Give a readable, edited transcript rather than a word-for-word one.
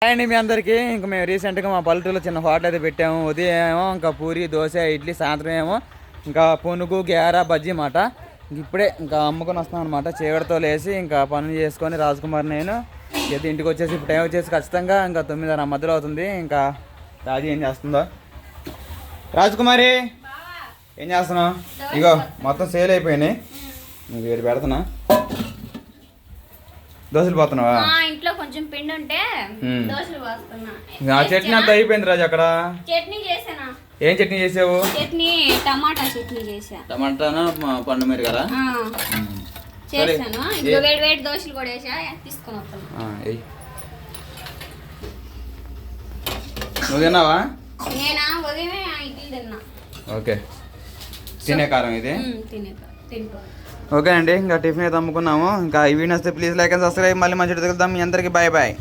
అండి మీ అందరికీ ఇంకా మేము రీసెంట్గా మా పల్లెటూరులో చిన్న హోటల్ అయితే పెట్టాము. ఉదయం ఏమో ఇంకా పూరి దోశ ఇడ్లీ, సాయంత్రం ఏమో ఇంకా పునుగు గ్యారా బజ్జీ మాట. ఇప్పుడే ఇంకా అమ్ముకొని వస్తాం అనమాట. చీకటితో లేసి ఇంకా పనులు చేసుకొని రాజకుమార్ నేను అయితే ఇంటికి వచ్చేసి ఇప్పుడు టైం వచ్చేసి ఖచ్చితంగా ఇంకా 9:30 మధ్యలో అవుతుంది. ఇంకా రాజు ఏం చేస్తుందో. రాజకుమారి ఏం చేస్తున్నావు? ఇగో మొత్తం సేల్ అయిపోయినాయి. నీకు వేరు పెడుతున్నా. దోశలు పోతున్నావా? ఇంట్లో కొంచెం పిండి ఉంటే దోశలు పోస్తున్నా. చట్నీ అంతా అయిపోయింది రాజు. అక్కడ చట్నీ చేసానా? ఏం చట్నీ చేసావు? చట్నీ టమాటా చట్నీ చేసా. టమాటాను పండు మీరు కదా చేసాను. ఇంకా వేడి వేడి దోశలు కూడా వేసా. తీసుకొని వస్తాను. నువ్వు తిన్నావా? నేనా ఉదయమే ఇడ్లీ తిన్నా. ఓకే తినే కారం ఇది. తింటా. ఓకే అండి ఇంకా టిఫిన్ అయితే అమ్ముకున్నాము. ఇంకా ఈ వీడియో వస్తే ప్లీజ్ లైక్ అండ్ సబ్స్క్రైబ్. మళ్ళీ మంచి తగులుతాం. మీ అందరికీ బాయ్ బాయ్.